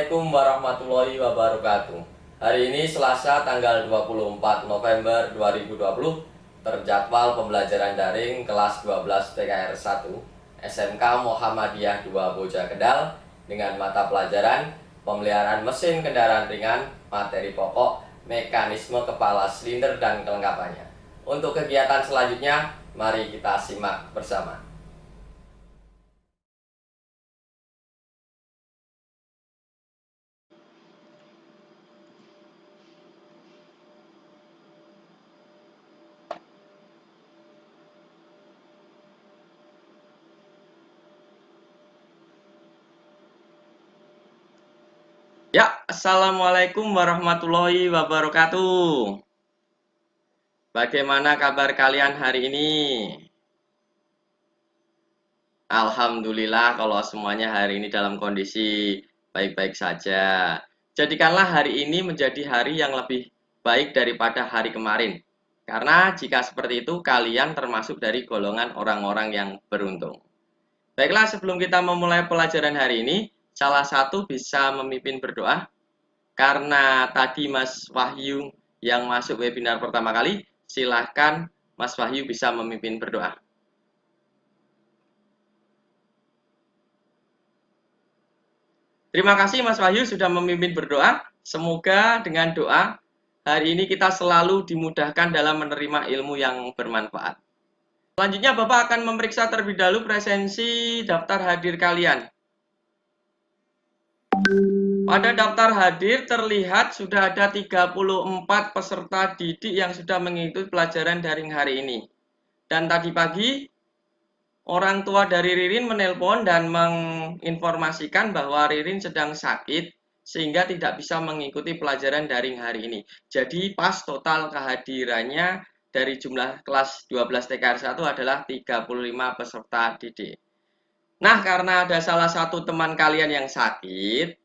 Assalamualaikum warahmatullahi wabarakatuh. Hari ini Selasa tanggal 24 November 2020, terjadwal pembelajaran daring kelas 12 TKR 1 SMK Muhammadiyah 2 Boja Kendal dengan mata pelajaran pemeliharaan mesin kendaraan ringan, materi pokok, mekanisme kepala silinder dan kelengkapannya. Untuk kegiatan selanjutnya, mari kita simak bersama. Ya, Assalamualaikum warahmatullahi wabarakatuh. Bagaimana kabar kalian hari ini? Alhamdulillah kalau semuanya hari ini dalam kondisi baik-baik saja. Jadikanlah hari ini menjadi hari yang lebih baik daripada hari kemarin. Karena jika seperti itu, kalian termasuk dari golongan orang-orang yang beruntung. Baiklah, sebelum kita memulai pelajaran hari ini, salah satu bisa memimpin berdoa. Karena tadi Mas Wahyu yang masuk webinar pertama kali, silahkan Mas Wahyu bisa memimpin berdoa. Terima kasih Mas Wahyu sudah memimpin berdoa. Semoga dengan doa hari ini kita selalu dimudahkan dalam menerima ilmu yang bermanfaat. Selanjutnya Bapak akan memeriksa terlebih dahulu presensi daftar hadir kalian. Pada daftar hadir terlihat sudah ada 34 peserta didik yang sudah mengikuti pelajaran daring hari ini. Dan tadi pagi orang tua dari Ririn menelpon dan menginformasikan bahwa Ririn sedang sakit sehingga tidak bisa mengikuti pelajaran daring hari ini. Jadi pas total kehadirannya dari jumlah kelas 12 TKR 1 adalah 35 peserta didik. Nah, karena ada salah satu teman kalian yang sakit,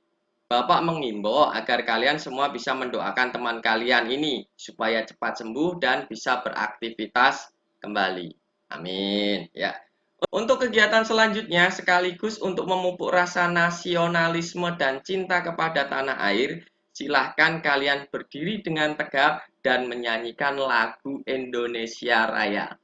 Bapak mengimbau agar kalian semua bisa mendoakan teman kalian ini supaya cepat sembuh dan bisa beraktivitas kembali. Amin. Ya. Untuk kegiatan selanjutnya, sekaligus untuk memupuk rasa nasionalisme dan cinta kepada tanah air, silahkan kalian berdiri dengan tegap dan menyanyikan lagu Indonesia Raya.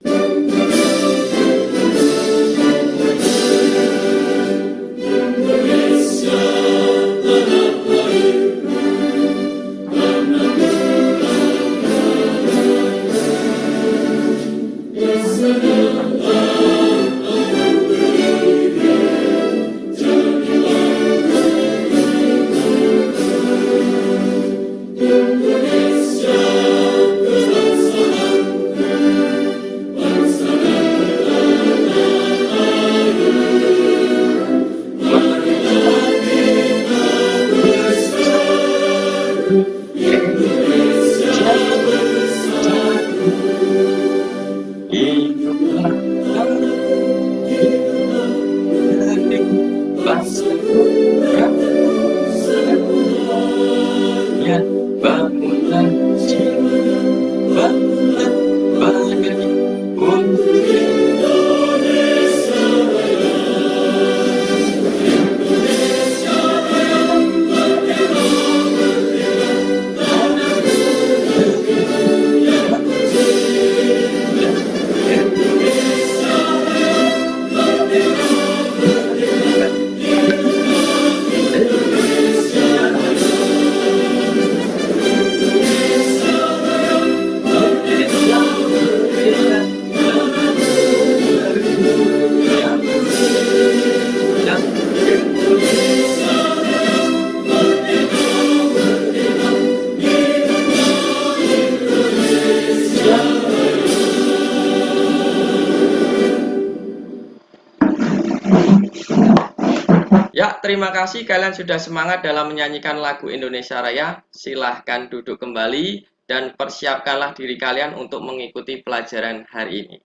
Ya, terima kasih kalian sudah semangat dalam menyanyikan lagu Indonesia Raya. Silahkan duduk kembali dan persiapkanlah diri kalian untuk mengikuti pelajaran hari ini.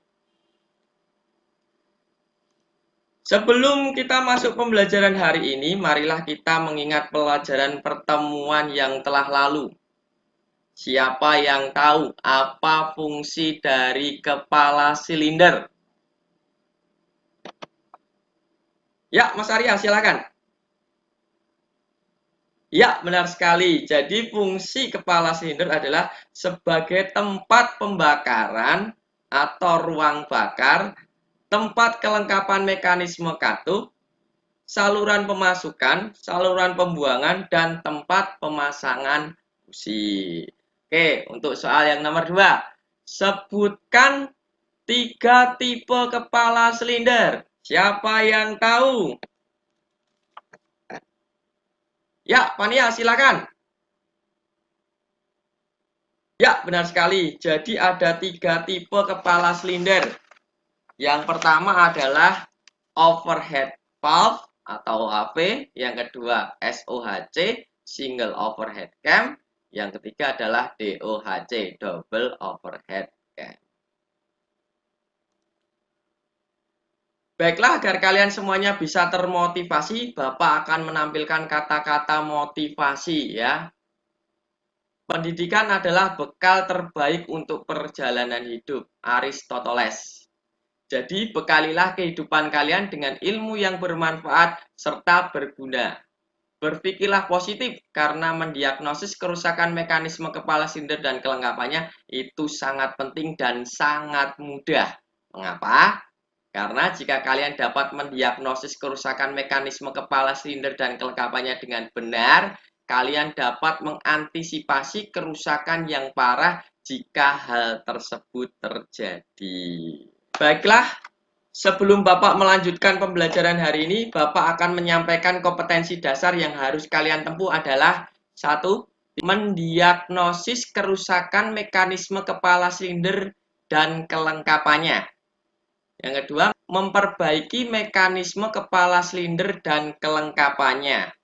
Sebelum kita masuk pembelajaran hari ini, marilah kita mengingat pelajaran pertemuan yang telah lalu. Siapa yang tahu apa fungsi dari kepala silinder? Ya, Mas Arya, silakan. Ya, benar sekali. Jadi fungsi kepala silinder adalah sebagai tempat pembakaran atau ruang bakar, tempat kelengkapan mekanisme katup, saluran pemasukan, saluran pembuangan, dan tempat pemasangan busi. Oke, untuk soal yang nomor 2. Sebutkan 3 tipe kepala silinder. Siapa yang tahu? Ya, Pania, silakan. Ya, benar sekali. Jadi ada 3 tipe kepala silinder. Yang pertama adalah overhead valve atau OHV, yang kedua SOHC, single overhead cam, yang ketiga adalah DOHC, double overhead cam. Baiklah, agar kalian semuanya bisa termotivasi, Bapak akan menampilkan kata-kata motivasi ya. Pendidikan adalah bekal terbaik untuk perjalanan hidup, Aristoteles. Jadi, bekalilah kehidupan kalian dengan ilmu yang bermanfaat serta berguna. Berpikirlah positif karena mendiagnosis kerusakan mekanisme kepala silinder dan kelengkapannya itu sangat penting dan sangat mudah. Mengapa? Karena jika kalian dapat mendiagnosis kerusakan mekanisme kepala silinder dan kelengkapannya dengan benar, kalian dapat mengantisipasi kerusakan yang parah jika hal tersebut terjadi. Baiklah, sebelum Bapak melanjutkan pembelajaran hari ini, Bapak akan menyampaikan kompetensi dasar yang harus kalian tempuh adalah 1. Mendiagnosis kerusakan mekanisme kepala silinder dan kelengkapannya. Yang kedua, memperbaiki mekanisme kepala silinder dan kelengkapannya.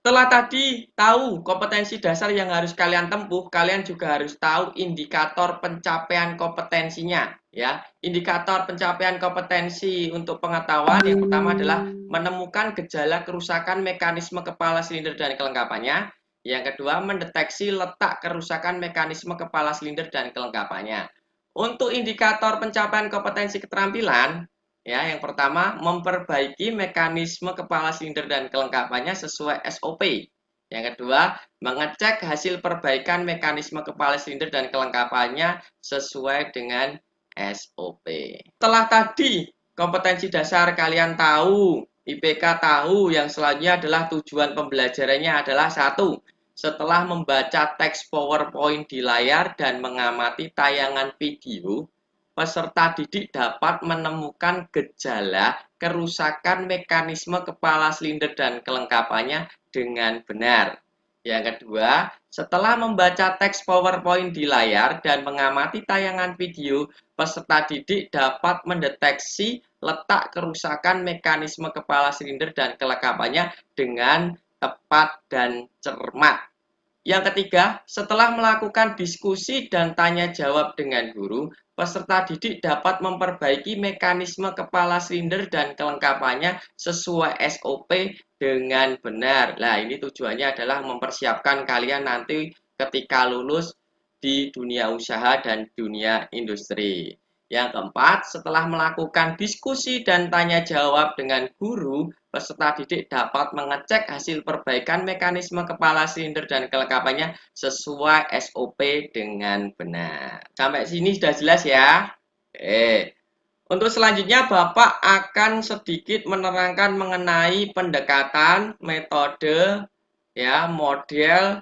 Setelah tadi tahu kompetensi dasar yang harus kalian tempuh, kalian juga harus tahu indikator pencapaian kompetensinya. Ya, indikator pencapaian kompetensi untuk pengetahuan yang pertama adalah menemukan gejala kerusakan mekanisme kepala silinder dan kelengkapannya. Yang kedua, mendeteksi letak kerusakan mekanisme kepala silinder dan kelengkapannya. Untuk indikator pencapaian kompetensi keterampilan, ya, yang pertama, memperbaiki mekanisme kepala silinder dan kelengkapannya sesuai SOP. Yang kedua, mengecek hasil perbaikan mekanisme kepala silinder dan kelengkapannya sesuai dengan SOP. Setelah tadi kompetensi dasar kalian tahu, IPK tahu, yang selanjutnya adalah tujuan pembelajarannya adalah 1. Setelah membaca teks PowerPoint di layar dan mengamati tayangan video, peserta didik dapat menemukan gejala kerusakan mekanisme kepala silinder dan kelengkapannya dengan benar. Yang kedua, setelah membaca teks PowerPoint di layar dan mengamati tayangan video, peserta didik dapat mendeteksi letak kerusakan mekanisme kepala silinder dan kelengkapannya dengan tepat dan cermat. Yang ketiga, setelah melakukan diskusi dan tanya jawab dengan guru, peserta didik dapat memperbaiki mekanisme kepala silinder dan kelengkapannya sesuai SOP dengan benar. Nah, ini tujuannya adalah mempersiapkan kalian nanti ketika lulus di dunia usaha dan dunia industri. Yang keempat, setelah melakukan diskusi dan tanya jawab dengan guru, peserta didik dapat mengecek hasil perbaikan mekanisme kepala silinder dan kelengkapannya sesuai SOP dengan benar. Sampai sini sudah jelas ya? Untuk selanjutnya Bapak akan sedikit menerangkan mengenai pendekatan, metode, ya, model,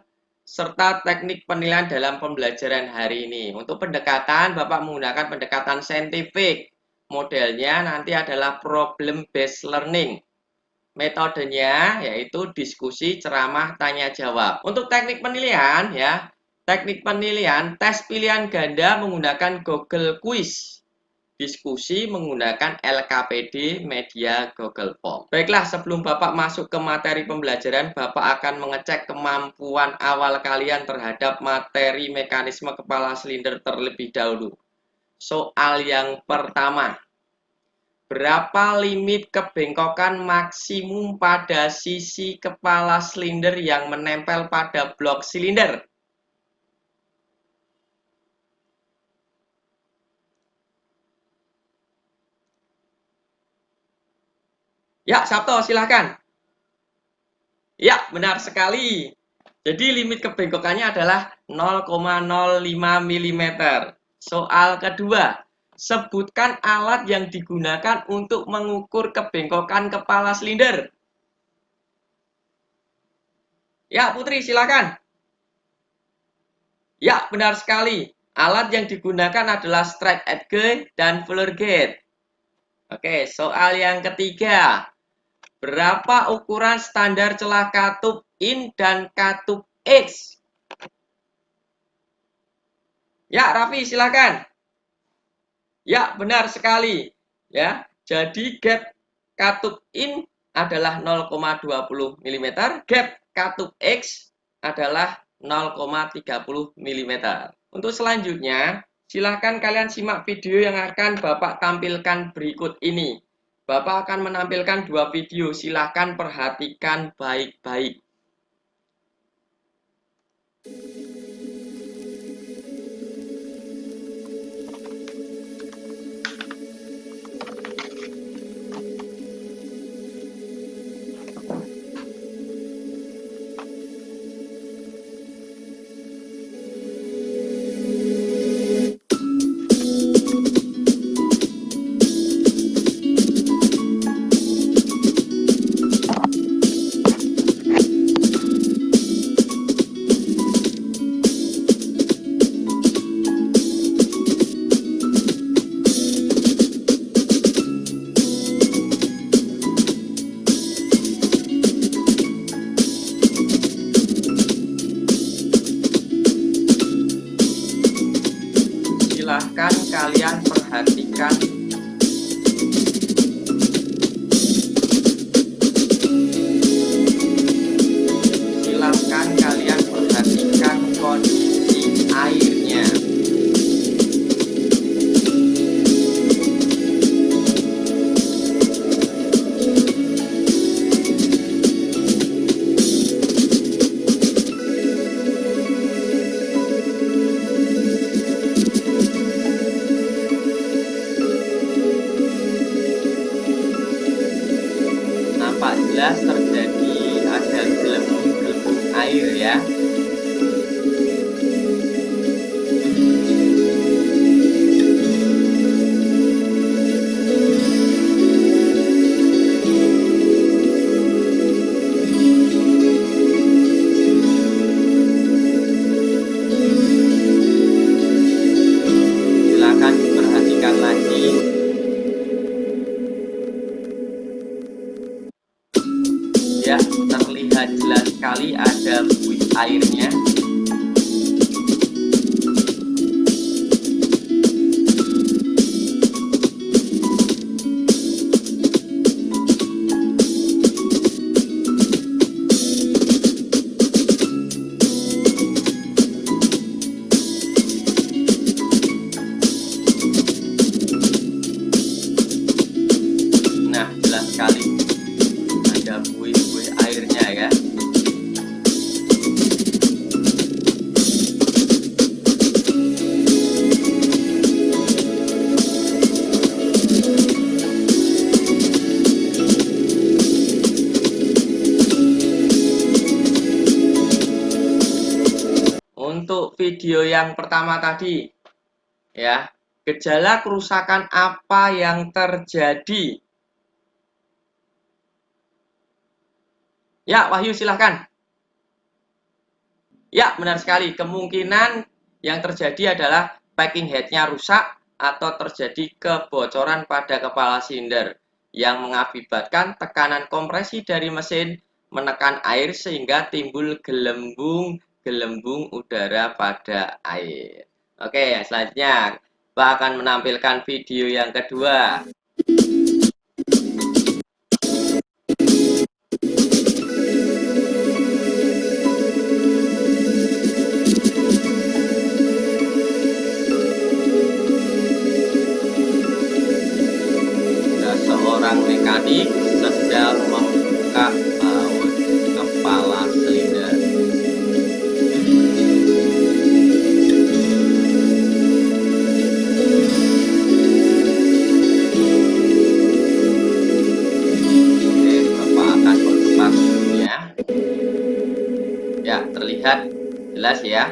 serta teknik penilaian dalam pembelajaran hari ini. Untuk pendekatan, Bapak menggunakan pendekatan saintifik. Modelnya nanti adalah problem based learning. Metodenya yaitu diskusi, ceramah, tanya jawab. Untuk teknik penilaian ya, teknik penilaian tes pilihan ganda menggunakan Google Quiz. Diskusi menggunakan LKPD Media Google Form. Baiklah, sebelum Bapak masuk ke materi pembelajaran, Bapak akan mengecek kemampuan awal kalian terhadap materi mekanisme kepala silinder terlebih dahulu. Soal yang pertama. Berapa limit kebengkokan maksimum pada sisi kepala silinder yang menempel pada blok silinder? Ya, Sabto, silahkan. Ya, benar sekali. Jadi limit kebengkokannya adalah 0,05 mm. Soal kedua, sebutkan alat yang digunakan untuk mengukur kebengkokan kepala silinder. Ya, Putri, silakan. Ya, benar sekali. Alat yang digunakan adalah straight edge dan floor gauge. Oke, soal yang ketiga. Berapa ukuran standar celah katup in dan katup X? Ya, Raffi, silakan. Ya, benar sekali. Ya, jadi gap katup in adalah 0,20 mm, gap katup X adalah 0,30 mm. Untuk selanjutnya, silakan kalian simak video yang akan Bapak tampilkan berikut ini. Bapak akan menampilkan dua video, silakan perhatikan baik-baik. Silahkan kalian perhatikan kondisi airnya. Nampak jelas terjadi ada gelembung-gelembung air ya. Silakan diperhatikan lagi. Ya, terlihat jelas sekali ada buih airnya. Nah, jelas sekali ada buih-buih airnya ya. Untuk video yang pertama tadi ya, gejala kerusakan apa yang terjadi? Ya, Wahyu silahkan. Ya, benar sekali. Kemungkinan yang terjadi adalah packing head-nya rusak atau terjadi kebocoran pada kepala silinder yang mengakibatkan tekanan kompresi dari mesin menekan air sehingga timbul gelembung udara pada air. Oke, selanjutnya Pak akan menampilkan video yang kedua. Seorang mekanik sedang membuka baut kepala silinder. terlihat jelas ya.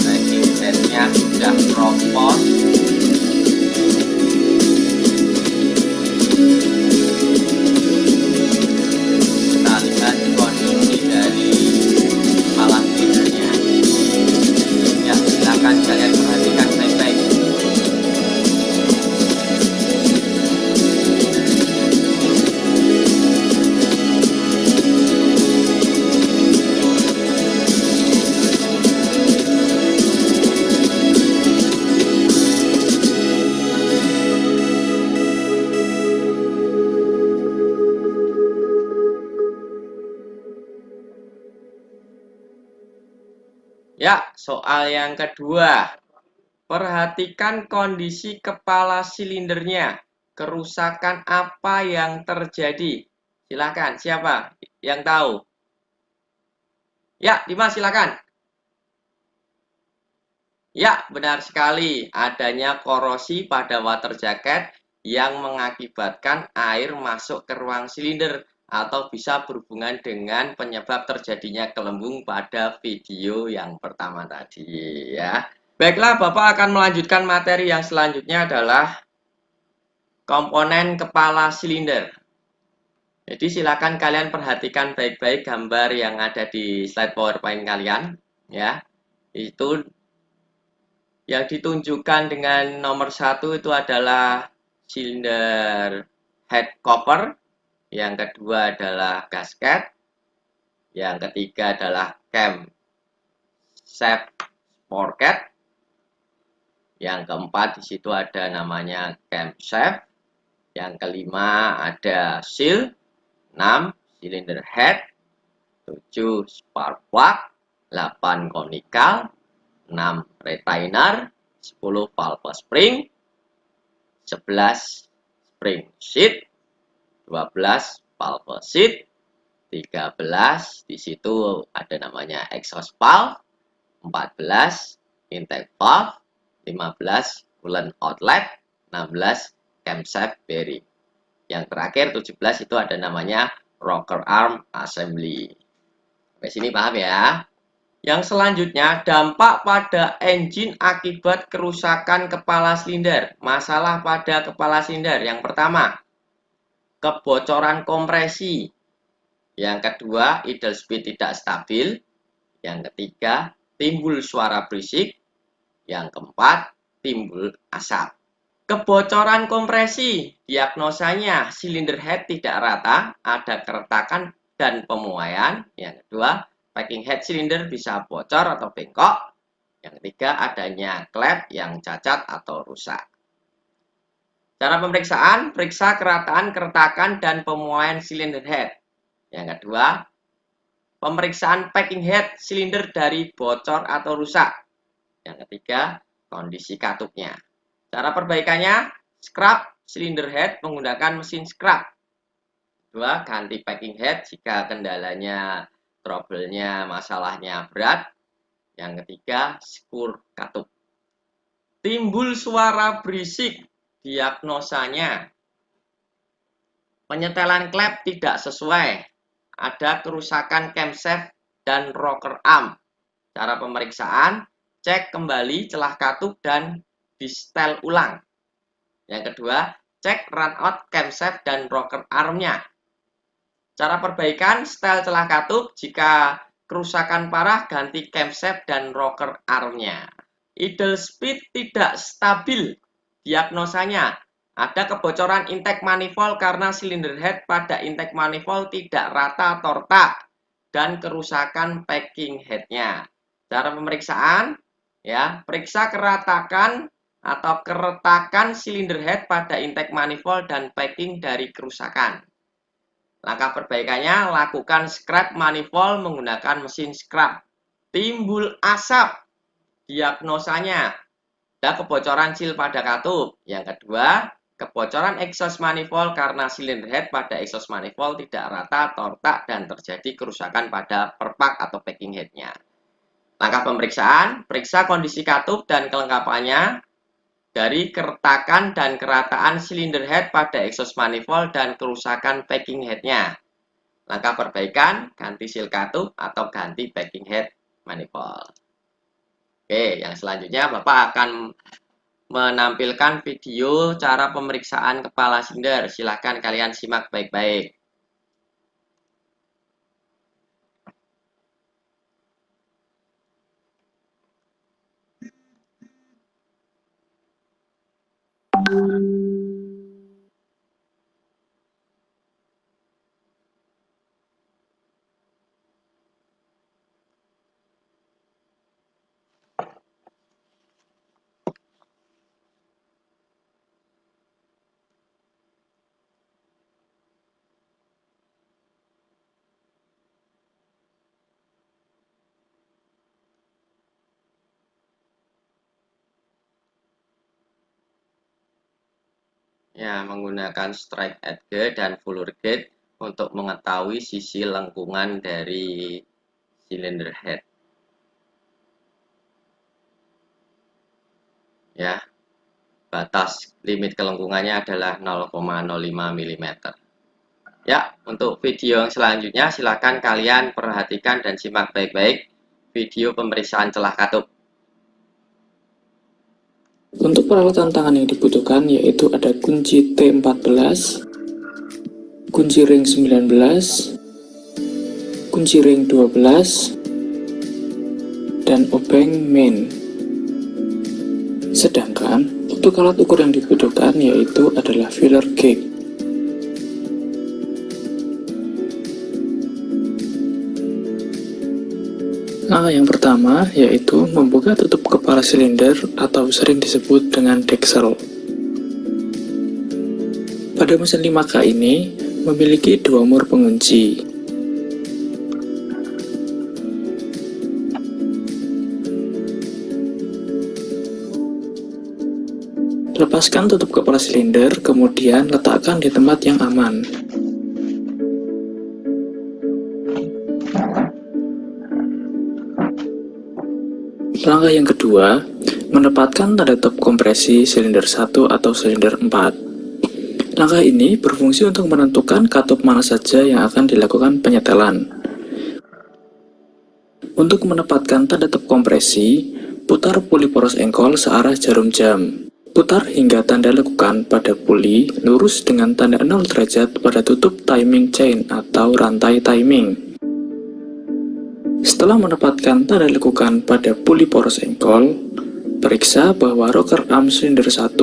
Packing headnya sudah keropos. Kita lihat kondisi dari kepala silindernya. Ya, silakan kalian perhatikan baik-baik. Ya, soal yang kedua. Perhatikan kondisi kepala silindernya. Kerusakan apa yang terjadi? Silakan, siapa yang tahu? Ya, Dimas, silakan. Ya, benar sekali. Adanya korosi pada water jacket yang mengakibatkan air masuk ke ruang silinder atau bisa berhubungan dengan penyebab terjadinya gelembung pada video yang pertama tadi ya. Baiklah, Bapak akan melanjutkan materi yang selanjutnya adalah komponen kepala silinder. Jadi silakan kalian perhatikan baik-baik gambar yang ada di slide PowerPoint kalian ya. Itu yang ditunjukkan dengan nomor 1 itu adalah silinder head cover, yang kedua adalah gasket, yang ketiga adalah cam shaft sprocket, yang keempat di situ ada namanya cam shaft, yang kelima ada seal, 6 cylinder head, 7 spark plug, 8 conical, 6 retainer, 10 valve spring, 11 spring sheet, 12 valve sheet, 13 di situ ada namanya exhaust valve, 14 intake valve, 15 coolant outlet, 16 camshaft bearing. Yang terakhir 17 itu ada namanya rocker arm assembly. Sampai sini paham ya? Yang selanjutnya, dampak pada engine akibat kerusakan kepala silinder. Masalah pada kepala silinder. Yang pertama, kebocoran kompresi. Yang kedua, idle speed tidak stabil. Yang ketiga, timbul suara berisik. Yang keempat, timbul asap. Kebocoran kompresi. Diagnosanya, silinder head tidak rata, ada keretakan dan pemuaian. Yang kedua, packing head silinder bisa bocor atau bengkok. Yang ketiga, adanya klep yang cacat atau rusak. Cara pemeriksaan, periksa kerataan, keretakan, dan pemuaian silinder head. Yang kedua, pemeriksaan packing head silinder dari bocor atau rusak. Yang ketiga, kondisi katupnya. Cara perbaikannya, scrub silinder head menggunakan mesin scrub. Kedua, ganti packing head jika kendalanya, trouble-nya, masalahnya berat. Yang ketiga, skur katup. Timbul suara berisik, diagnosanya. Penyetelan klep tidak sesuai. Ada kerusakan camshaft dan rocker arm. Cara pemeriksaan, cek kembali celah katup dan disetel ulang. Yang kedua, cek run out camshaft dan rocker armnya. Cara perbaikan, setel celah katup. Jika kerusakan parah, ganti camshaft dan rocker armnya. Idle speed tidak stabil. Diagnosanya, ada kebocoran intake manifold karena silinder head pada intake manifold tidak rata atau retak dan kerusakan packing headnya. Cara pemeriksaan, ya, periksa keratakan atau keretakan silinder head pada intake manifold dan packing dari kerusakan. Langkah perbaikannya, lakukan scrub manifold menggunakan mesin scrub. Timbul asap, diagnosanya ada kebocoran seal pada katup. Yang kedua, kebocoran exhaust manifold karena silinder head pada exhaust manifold tidak rata atau retak dan terjadi kerusakan pada perpak atau packing headnya. Langkah pemeriksaan, periksa kondisi katup dan kelengkapannya dari keretakan dan kerataan silinder head pada exhaust manifold dan kerusakan packing headnya. Langkah perbaikan, ganti seal katup atau ganti backing head manifold. Oke, yang selanjutnya Bapak akan menampilkan video cara pemeriksaan kepala silinder. Silahkan kalian simak baik-baik. Ya, menggunakan strike edge dan fuller gauge untuk mengetahui sisi lengkungan dari cylinder head. Ya, batas limit kelengkungannya adalah 0,05 mm. Ya, untuk video yang selanjutnya silakan kalian perhatikan dan simak baik-baik video pemeriksaan celah katup. Untuk peralatan tangan yang dibutuhkan yaitu ada kunci T14, kunci ring 19, kunci ring 12, dan obeng main. Sedangkan untuk alat ukur yang dibutuhkan yaitu adalah filler gauge. Langkah yang pertama yaitu membuka tutup kepala silinder atau sering disebut dengan deksel. Pada mesin 5K ini memiliki dua mur pengunci. Lepaskan tutup kepala silinder, kemudian letakkan di tempat yang aman. Langkah yang kedua, menempatkan tanda top kompresi silinder 1 atau silinder 4. Langkah ini berfungsi untuk menentukan katup mana saja yang akan dilakukan penyetelan. Untuk menempatkan tanda top kompresi, putar puli poros engkol searah jarum jam. Putar hingga tanda lekukan pada puli lurus dengan tanda 0 derajat pada tutup timing chain atau rantai timing. Setelah menempatkan tanda lekukan pada puli poros engkol, periksa bahwa rocker arm silinder 1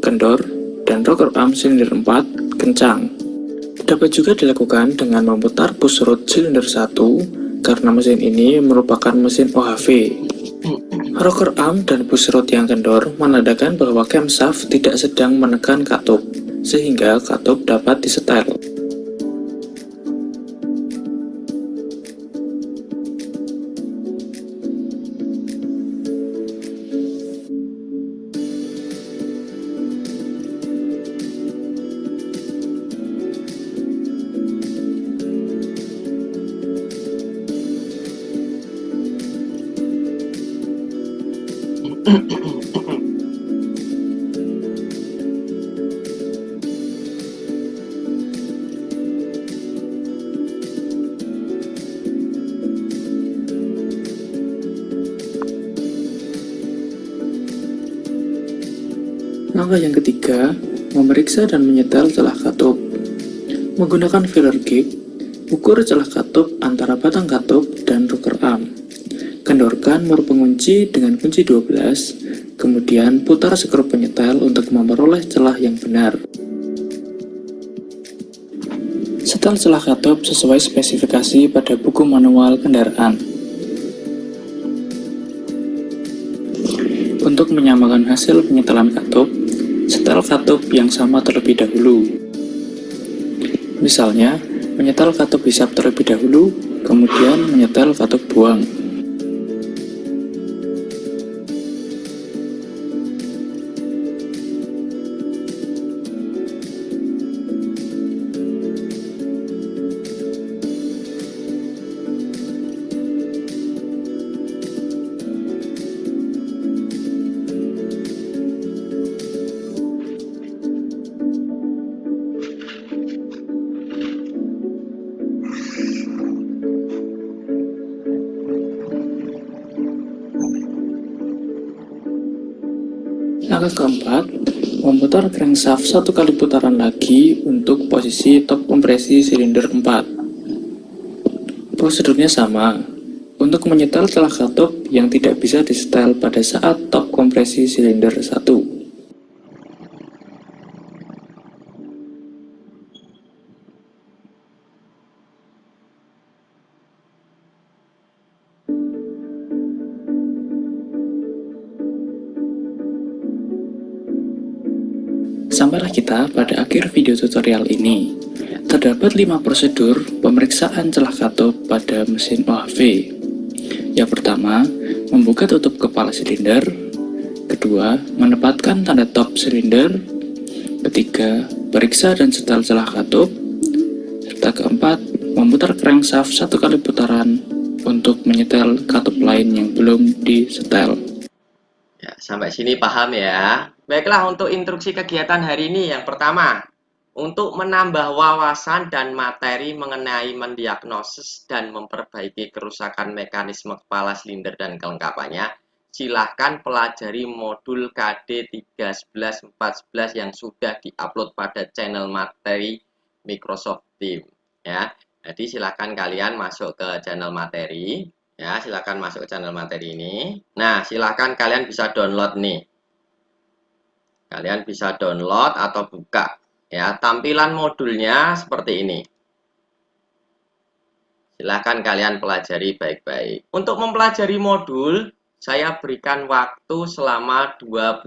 kendor dan rocker arm silinder 4 kencang. Dapat juga dilakukan dengan memutar push rod silinder 1 karena mesin ini merupakan mesin OHV. Rocker arm dan push rod yang kendor menandakan bahwa camshaft tidak sedang menekan katup, sehingga katup dapat disetel. Langkah yang ketiga, memeriksa dan menyetel celah katup. Menggunakan filler gauge, ukur celah katup antara batang katup dan rocker arm. Kendorkan mur pengunci dengan kunci 12, kemudian putar skrup penyetel untuk memperoleh celah yang benar. Setel celah katup sesuai spesifikasi pada buku manual kendaraan. Untuk menyamakan hasil penyetelan katup, setel katup yang sama terlebih dahulu. Misalnya, menyetel katup hisap terlebih dahulu, kemudian menyetel katup buang. Langkah keempat, memutar crankshaft 1 kali putaran lagi untuk posisi top kompresi silinder 4. Prosedurnya sama. Untuk menyetel celah katup yang tidak bisa disetel pada saat top kompresi silinder 1. Sampailah kita pada akhir video tutorial ini. Terdapat 5 prosedur pemeriksaan celah katup pada mesin OHV. Yang pertama, membuka tutup kepala silinder. Kedua, menempatkan tanda top silinder. Ketiga, periksa dan setel celah katup. Serta keempat, memutar crankshaft 1 kali putaran untuk menyetel katup lain yang belum disetel. Ya, sampai sini paham ya. Baiklah, untuk instruksi kegiatan hari ini yang pertama, untuk menambah wawasan dan materi mengenai mendiagnosis dan memperbaiki kerusakan mekanisme kepala silinder dan kelengkapannya, silahkan pelajari modul KD 311-411 yang sudah diupload pada channel materi Microsoft Teams. Ya, jadi silahkan kalian masuk ke channel materi. Ya, silakan masuk ke channel materi ini. Nah, silakan kalian bisa download nih. Kalian bisa download atau buka. Ya, tampilan modulnya seperti ini. Silakan kalian pelajari baik-baik. Untuk mempelajari modul, saya berikan waktu selama 25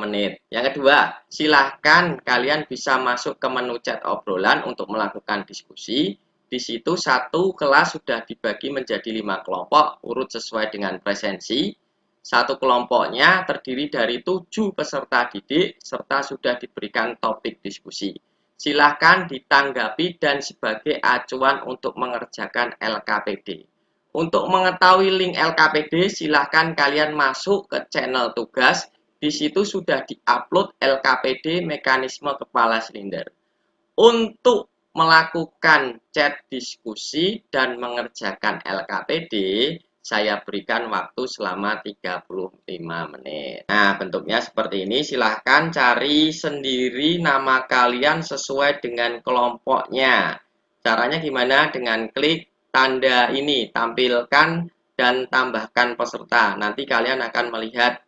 menit. Yang kedua, silahkan kalian bisa masuk ke menu chat obrolan untuk melakukan diskusi. Di situ satu kelas sudah dibagi menjadi 5 kelompok urut sesuai dengan presensi. Satu kelompoknya terdiri dari 7 peserta didik serta sudah diberikan topik diskusi. Silahkan ditanggapi dan sebagai acuan untuk mengerjakan LKPD. Untuk mengetahui link LKPD, silahkan kalian masuk ke channel tugas. Di situ sudah diupload LKPD mekanisme kepala silinder. Untuk melakukan chat diskusi dan mengerjakan LKPD, saya berikan waktu selama 35 menit. Nah, bentuknya seperti ini. Silahkan cari sendiri nama kalian sesuai dengan kelompoknya. Caranya gimana? Dengan klik tanda ini, tampilkan dan tambahkan peserta. Nanti kalian akan melihat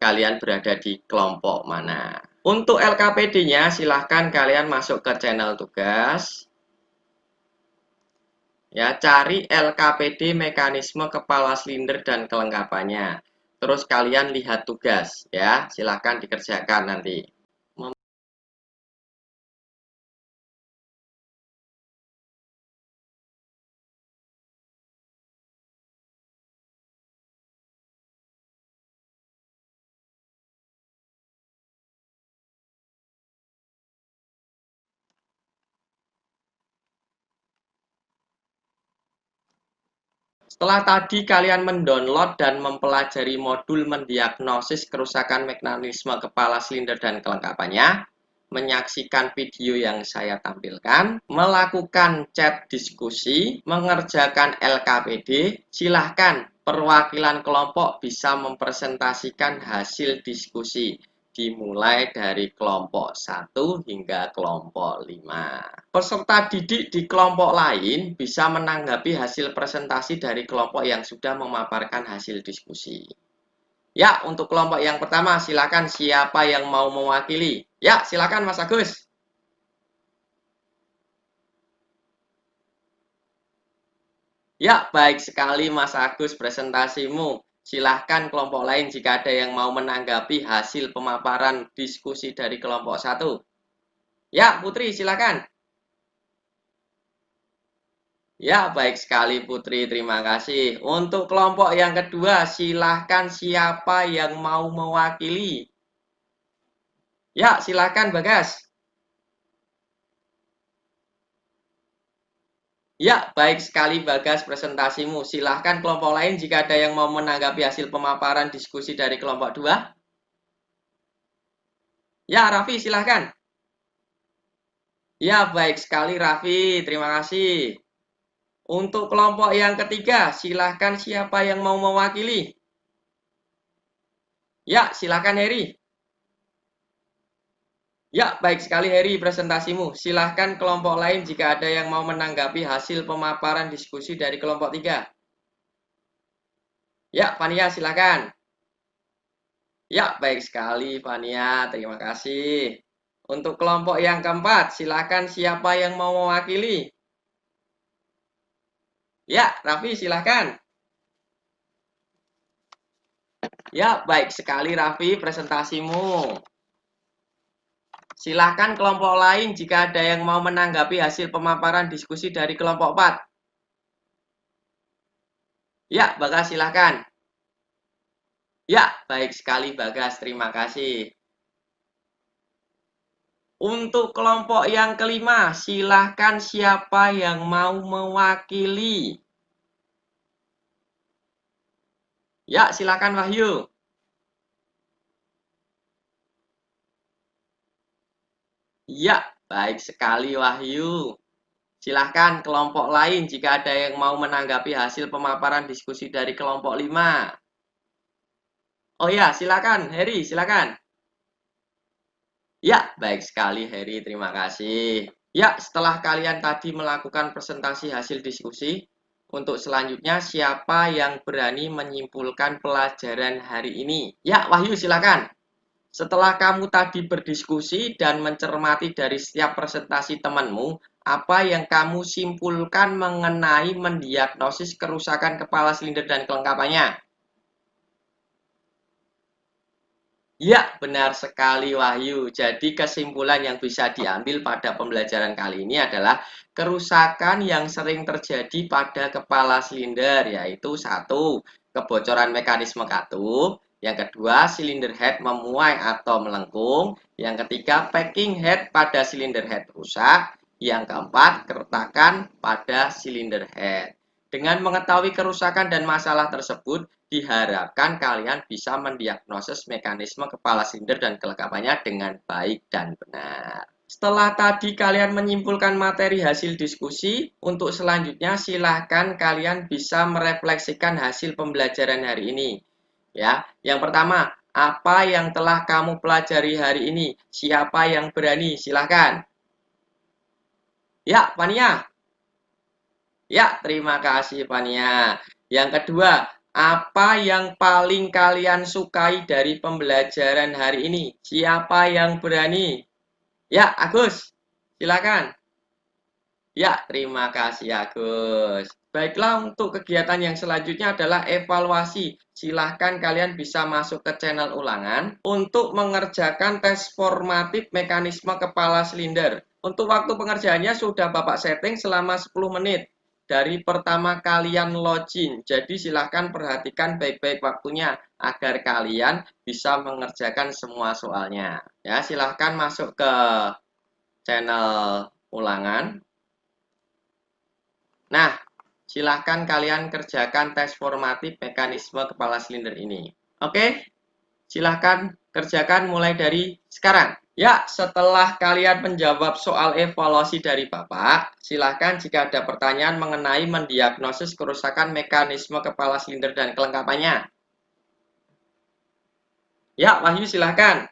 kalian berada di kelompok mana. Untuk LKPD-nya, silahkan kalian masuk ke channel tugas. Ya, cari LKPD mekanisme kepala silinder dan kelengkapannya. Terus kalian lihat tugas, ya. Silahkan dikerjakan nanti. Setelah tadi kalian mendownload dan mempelajari modul mendiagnosis kerusakan mekanisme kepala silinder dan kelengkapannya, menyaksikan video yang saya tampilkan, melakukan chat diskusi, mengerjakan LKPD, silahkan perwakilan kelompok bisa mempresentasikan hasil diskusi. Dimulai dari kelompok 1 hingga kelompok 5. Peserta didik di kelompok lain bisa menanggapi hasil presentasi dari kelompok yang sudah memaparkan hasil diskusi. Ya, untuk kelompok yang pertama, silakan siapa yang mau mewakili. Ya, silakan Mas Agus. Ya, baik sekali Mas Agus presentasimu. Silahkan kelompok lain jika ada yang mau menanggapi hasil pemaparan diskusi dari kelompok 1. Ya, Putri, silakan. Ya, baik sekali Putri, terima kasih. Untuk kelompok yang kedua, silahkan siapa yang mau mewakili. Ya, silahkan Bagas. Ya, baik sekali Bagas presentasimu. Silahkan kelompok lain jika ada yang mau menanggapi hasil pemaparan diskusi dari kelompok 2. Ya, Raffi silahkan. Ya, baik sekali Raffi, terima kasih. Untuk kelompok yang ketiga, silahkan siapa yang mau mewakili. Ya, silakan Heri. Ya, baik sekali Heri presentasimu. Silahkan kelompok lain jika ada yang mau menanggapi hasil pemaparan diskusi dari kelompok 3. Ya, Fania silakan. Ya, baik sekali Fania. Terima kasih. Untuk kelompok yang keempat, silakan siapa yang mau mewakili? Ya, Raffi silakan. Ya, baik sekali Raffi presentasimu. Silakan kelompok lain jika ada yang mau menanggapi hasil pemaparan diskusi dari kelompok 4. Ya, Bagas silakan. Ya, baik sekali Bagas, terima kasih. Untuk kelompok yang kelima, silakan siapa yang mau mewakili? Ya, silakan Wahyu. Ya, baik sekali Wahyu. Silahkan kelompok lain jika ada yang mau menanggapi hasil pemaparan diskusi dari kelompok 5. Oh ya, silakan Heri, silakan. Ya, baik sekali Heri, terima kasih. Ya, setelah kalian tadi melakukan presentasi hasil diskusi, untuk selanjutnya siapa yang berani menyimpulkan pelajaran hari ini? Ya, Wahyu silakan. Setelah kamu tadi berdiskusi dan mencermati dari setiap presentasi temanmu, apa yang kamu simpulkan mengenai mendiagnosis kerusakan kepala silinder dan kelengkapannya? Ya, benar sekali Wahyu. Jadi kesimpulan yang bisa diambil pada pembelajaran kali ini adalah kerusakan yang sering terjadi pada kepala silinder, yaitu satu, kebocoran mekanisme katup, yang kedua, silinder head memuai atau melengkung, yang ketiga, packing head pada silinder head rusak, yang keempat, keretakan pada silinder head. Dengan mengetahui kerusakan dan masalah tersebut, diharapkan kalian bisa mendiagnosis mekanisme kepala silinder dan kelengkapannya dengan baik dan benar. Setelah tadi kalian menyimpulkan materi hasil diskusi, untuk selanjutnya silahkan kalian bisa merefleksikan hasil pembelajaran hari ini. Ya, yang pertama, apa yang telah kamu pelajari hari ini? Siapa yang berani? Silahkan. Ya, Fania. Ya, terima kasih Fania. Yang kedua, apa yang paling kalian sukai dari pembelajaran hari ini? Siapa yang berani? Ya, Agus, silakan. Ya, terima kasih Agus. Baiklah, untuk kegiatan yang selanjutnya adalah evaluasi. Silahkan kalian bisa masuk ke channel ulangan untuk mengerjakan tes formatif mekanisme kepala silinder. Untuk waktu pengerjaannya sudah Bapak setting selama 10 menit dari pertama kalian login. Jadi silahkan perhatikan baik-baik waktunya agar kalian bisa mengerjakan semua soalnya. Ya, silahkan masuk ke channel ulangan. Nah, silahkan kalian kerjakan tes formatif mekanisme kepala silinder ini. Oke, silahkan kerjakan mulai dari sekarang. Ya, setelah kalian menjawab soal evaluasi dari Bapak, silahkan jika ada pertanyaan mengenai mendiagnosis kerusakan mekanisme kepala silinder dan kelengkapannya. Ya, Wahyu silahkan.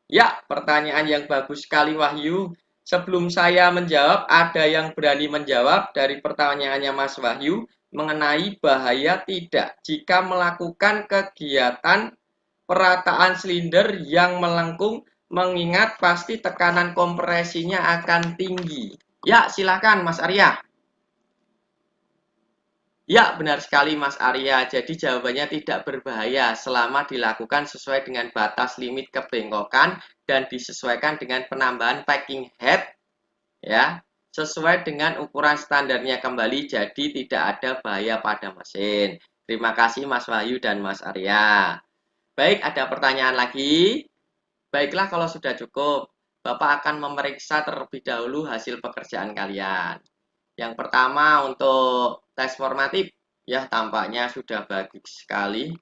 Ya, pertanyaan yang bagus sekali Wahyu. Sebelum saya menjawab, ada yang berani menjawab dari pertanyaannya Mas Wahyu mengenai bahaya tidak jika melakukan kegiatan perataan silinder yang melengkung mengingat pasti tekanan kompresinya akan tinggi. Ya, silakan Mas Arya. Ya, benar sekali Mas Arya. Jadi jawabannya tidak berbahaya selama dilakukan sesuai dengan batas limit kebengkokan dan disesuaikan dengan penambahan packing head ya, sesuai dengan ukuran standarnya kembali jadi tidak ada bahaya pada mesin. Terima kasih Mas Wahyu dan Mas Arya. Baik, ada pertanyaan lagi? Baiklah kalau sudah cukup, Bapak akan memeriksa terlebih dahulu hasil pekerjaan kalian. Yang pertama untuk tes formatif, ya tampaknya sudah bagus sekali.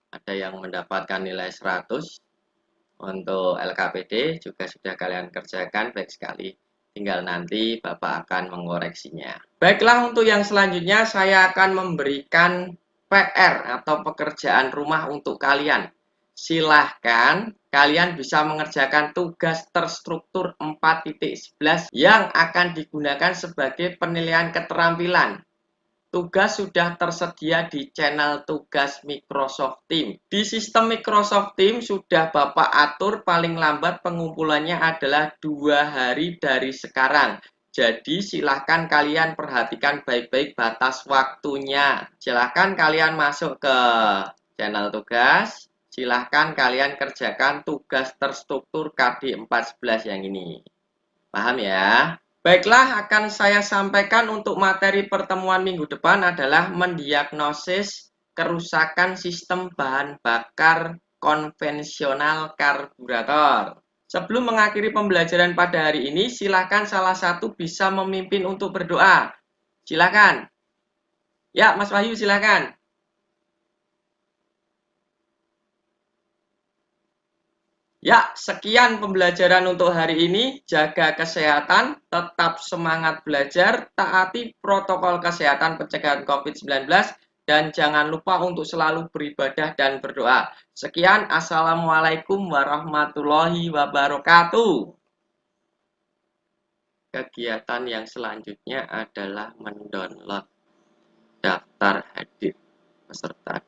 Ada yang mendapatkan nilai 100. Untuk LKPD juga sudah kalian kerjakan baik sekali. Tinggal nanti Bapak akan mengoreksinya. Baiklah untuk yang selanjutnya saya akan memberikan PR atau pekerjaan rumah untuk kalian. Silahkan kalian bisa mengerjakan tugas terstruktur 4.11 yang akan digunakan sebagai penilaian keterampilan. Tugas sudah tersedia di channel tugas Microsoft Teams. Di sistem Microsoft Teams sudah Bapak atur paling lambat pengumpulannya adalah 2 hari dari sekarang. Jadi silahkan kalian perhatikan baik-baik batas waktunya. Silahkan kalian masuk ke channel tugas. Silahkan kalian kerjakan tugas terstruktur KD 411 yang ini. Paham ya? Baiklah, akan saya sampaikan untuk materi pertemuan minggu depan adalah mendiagnosis kerusakan sistem bahan bakar konvensional karburator. Sebelum mengakhiri pembelajaran pada hari ini, silakan salah satu bisa memimpin untuk berdoa. Silakan. Ya, Mas Wahyu silakan. Ya, sekian pembelajaran untuk hari ini. Jaga kesehatan, tetap semangat belajar, taati protokol kesehatan pencegahan COVID-19, dan jangan lupa untuk selalu beribadah dan berdoa. Sekian, Assalamualaikum warahmatullahi wabarakatuh. Kegiatan yang selanjutnya adalah mendownload daftar hadir peserta.